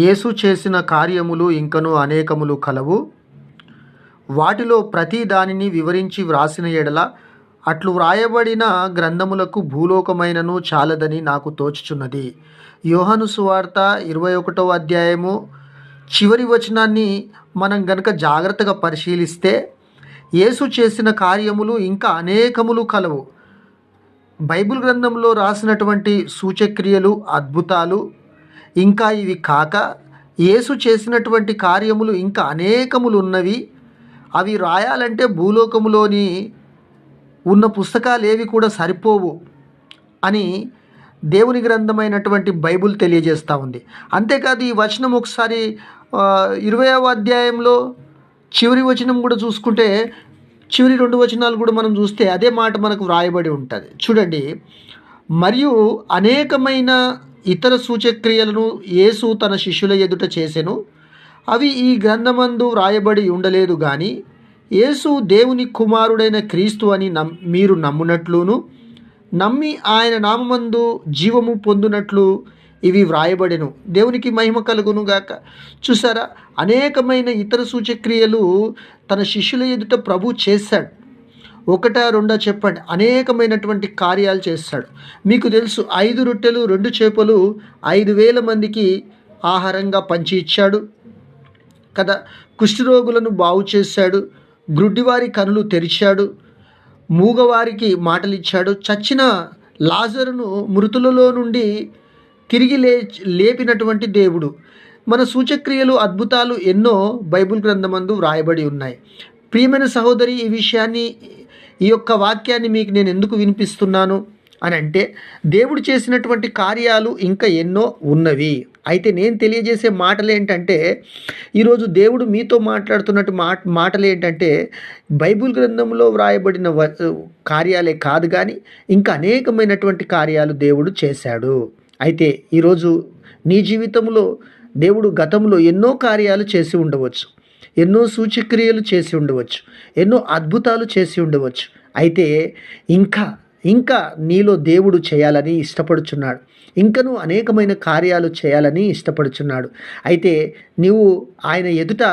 యేసు చేసిన కార్యములు ఇంకను అనేకములు కలవు. వాటిలో ప్రతి దానిని వివరించి వ్రాసిన ఎడల అట్లు వ్రాయబడిన గ్రంథములకు భూలోకమైనను చాలదని నాకు తోచుచున్నది. యోహాను సువార్త 21వ అధ్యాయము చివరి వచనాన్ని మనం గనక జాగ్రత్తగా పరిశీలిస్తే, యేసు చేసిన కార్యములు ఇంకా అనేకములు కలవు. బైబిల్ గ్రంథంలో రాసినటువంటి సూచక్రియలు, అద్భుతాలు ఇంకా ఇవి కాక యేసు చేసినటువంటి కార్యములు ఇంకా అనేకములు ఉన్నవి. అవి రాయాలంటే భూలోకములోని ఉన్న పుస్తకాలు ఏవి కూడా సరిపోవు అని దేవుని గ్రంథమైనటువంటి బైబిల్ తెలియజేస్తూ ఉంది. అంతేకాదు ఈ వచనం ఒకసారి 20వ అధ్యాయంలో చివరి వచనం కూడా చూసుకుంటే, చివరి 2 వచనాలు కూడా మనం చూస్తే అదే మాట మనకు వ్రాయబడి ఉంటుంది. చూడండి, మరియు అనేకమైన ఇతర సూచక్రియలను యేసు తన శిష్యుల ఎదుట చేసెను. అవి ఈ గ్రంథమందు వ్రాయబడి ఉండలేదు కానీ యేసు దేవుని కుమారుడైన క్రీస్తు అని మీరు నమ్మునట్లును, నమ్మి ఆయన నామమందు జీవము పొందునట్లు ఇవి వ్రాయబడెను. దేవునికి మహిమ కలుగును గాక. చూసారా, అనేకమైన ఇతర సూచక్రియలు తన శిష్యుల ఎదుట ప్రభు చేశాడు. 1, 2 చెప్పండి, అనేకమైనటువంటి కార్యాలు చేస్తాడు. మీకు తెలుసు, 5 రొట్టెలు 2 చేపలు 5,000 మందికి ఆహారంగా పంచి ఇచ్చాడు కదా. కుష్ఠరోగులను బాగు చేశాడు, గ్రుడ్డివారి కనులు తెరిచాడు, మూగవారికి మాటలు ఇచ్చాడు, చచ్చిన లాజరును మృతులలో నుండి తిరిగి లేపినటువంటి దేవుడు. మన సూచక్రియలు, అద్భుతాలు ఎన్నో బైబిల్ గ్రంథమందు వ్రాయబడి ఉన్నాయి. ప్రియమైన సహోదరి, ఈ యొక్క వాక్యాన్ని మీకు నేను ఎందుకు వినిపిస్తున్నాను అని అంటే, దేవుడు చేసినటువంటి కార్యాలు ఇంకా ఎన్నో ఉన్నవి. అయితే నేను తెలియజేసే మాటలు ఏంటంటే, ఈరోజు దేవుడు మీతో మాట్లాడుతున్నట్టు మాటలు ఏంటంటే, బైబిల్ గ్రంథంలో వ్రాయబడిన కార్యాలే కాదు కానీ ఇంకా అనేకమైనటువంటి కార్యాలు దేవుడు చేశాడు. అయితే ఈరోజు నీ జీవితంలో దేవుడు గతంలో ఎన్నో కార్యాలు చేసి ఉండవచ్చు, ఎన్నో సూచక్రియలు చేసి ఉండవచ్చు, ఎన్నో అద్భుతాలు చేసి ఉండవచ్చు. అయితే ఇంకా నీలో దేవుడు చేయాలని ఇష్టపడుచున్నాడు. ఇంకనూ అనేకమైన కార్యాలు చేయాలని ఇష్టపడుచున్నాడు. అయితే నీవు ఆయన ఎదుట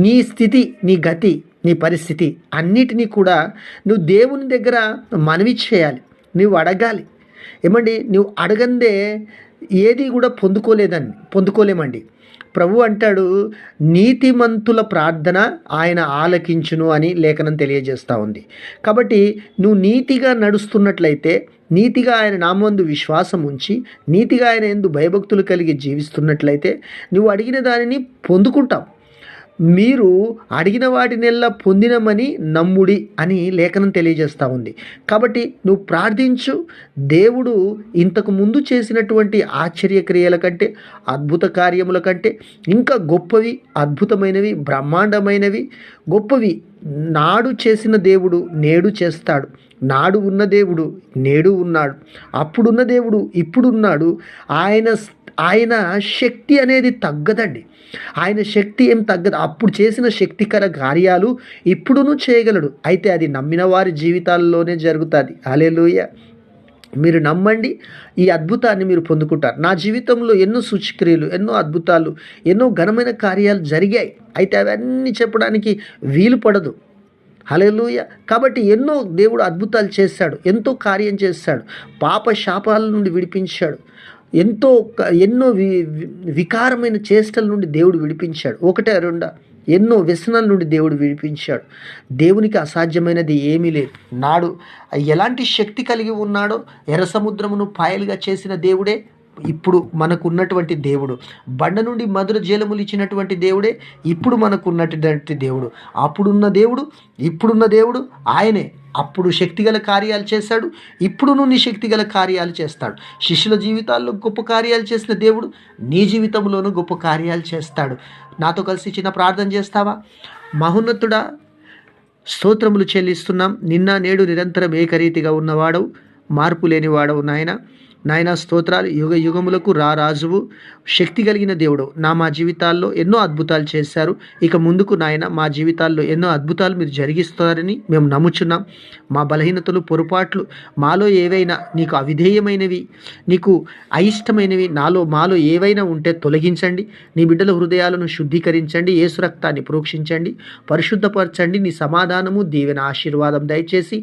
నీ స్థితి, నీ గతి, నీ పరిస్థితి అన్నిటినీ కూడా నువ్వు దేవుని దగ్గర మనవి చేయాలి. నువ్వు అడగాలి. ఏమండి, నువ్వు అడగందే ఏది కూడా పొందుకోలేమండి. ప్రభు అంటాడు, నీతిమంతుల ప్రార్థన ఆయన ఆలకించును అని లేఖనం తెలియజేస్తూ ఉంది. కాబట్టి నువ్వు నీతిగా నడుస్తున్నట్లయితే, నీతిగా ఆయన నామందు విశ్వాసం ఉంచి, నీతిగా ఆయన యందు భయభక్తులు కలిగి జీవిస్తున్నట్లయితే నువ్వు అడిగిన దానిని పొందుకుంటావు. మీరు అడిగిన వాటినెల్లా పొందినమని నమ్ముడి అని లేఖనం తెలియజేస్తూ ఉంది. కాబట్టి నువ్వు ప్రార్థించు. దేవుడు ఇంతకు ముందు చేసినటువంటి ఆశ్చర్యక్రియల కంటే, అద్భుత కార్యముల కంటే ఇంకా గొప్పవి, అద్భుతమైనవి, బ్రహ్మాండమైనవి, గొప్పవి నాడు చేసిన దేవుడు నేడు చేస్తాడు. నాడు ఉన్న దేవుడు నేడు ఉన్నాడు, అప్పుడున్న దేవుడు ఇప్పుడున్నాడు. ఆయన శక్తి అనేది తగ్గదండి. ఆయన శక్తి ఏం తగ్గదు. అప్పుడు చేసిన శక్తికర కార్యాలు ఇప్పుడును చేయగలడు. అయితే అది నమ్మిన వారి జీవితాల్లోనే జరుగుతుంది. హల్లెలూయా. మీరు నమ్మండి, ఈ అద్భుతాన్ని మీరు పొందుకుంటారు. నా జీవితంలో ఎన్నో సూచక్రియలు, ఎన్నో అద్భుతాలు, ఎన్నో ఘనమైన కార్యాలు జరిగాయి. అయితే అవన్నీ చెప్పడానికి వీలు పడదు. హల్లెలూయా. కాబట్టి ఎన్నో దేవుడు అద్భుతాలు చేశాడు, ఎంతో కార్యం చేశాడు. పాప శాపాల నుండి విడిపించాడు, ఎన్నో వికారమైన చేష్టల నుండి దేవుడు విడిపించాడు. 1, 2 ఎన్నో వ్యసనాల నుండి దేవుడు విడిపించాడు. దేవునికి అసాధ్యమైనది ఏమీ లేదు. నాడు ఎలాంటి శక్తి కలిగి ఉన్నాడో, ఎర్ర సముద్రమును పాయలుగా చేసిన దేవుడే ఇప్పుడు మనకు ఉన్నటువంటి దేవుడు. బండ నుండి మధుర జలములు ఇచ్చినటువంటి దేవుడే ఇప్పుడు మనకు ఉన్నటువంటి దేవుడు. అప్పుడున్న దేవుడు ఇప్పుడున్న దేవుడు ఆయనే. అప్పుడు శక్తిగల కార్యాలు చేశాడు, ఇప్పుడును నీ శక్తిగల కార్యాలు చేస్తాడు. శిష్యుల జీవితాల్లో గొప్ప కార్యాలు చేసిన దేవుడు నీ జీవితంలోనూ గొప్ప కార్యాలు చేస్తాడు. నాతో కలిసి చిన్న ప్రార్థన చేస్తావా? మహోన్నతుడా, స్తోత్రములు చెల్లిస్తున్నాం. నిన్న నేడు నిరంతరం ఏకరీతిగా ఉన్నవాడవు, మార్పు లేనివాడవు నాయన. నాయనా స్తోత్రాలు. యుగ యుగములకు రాజువు, శక్తి కలిగిన దేవుడు మా జీవితాల్లో ఎన్నో అద్భుతాలు చేశారు. ఇక ముందుకు నాయన మా జీవితాల్లో ఎన్నో అద్భుతాలు మీరు జరిగిస్తారని మేము నమ్ముచున్నాం. మా బలహీనతలు, పొరపాట్లు, మాలో ఏవైనా నీకు అవిధేయమైనవి, నీకు అయిష్టమైనవి మాలో ఏవైనా ఉంటే తొలగించండి. నీ బిడ్డల హృదయాలను శుద్ధీకరించండి. యేసు రక్తాన్ని ప్రోక్షించండి, పరిశుద్ధపరచండి. నీ సమాధానము, దీవెన, ఆశీర్వాదం దయచేసి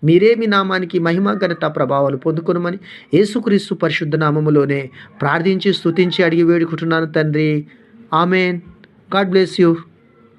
మీరే మీ నామానికి మహిమ, ఘనత, ప్రభావాలు పొందుకొనమని యేసుక్రీస్తు పరిశుద్ధ నామములోనే ప్రార్థించి స్తుతించి అడిగి వేడుకుంటున్నాను తండ్రి. ఆమెన్. God bless you.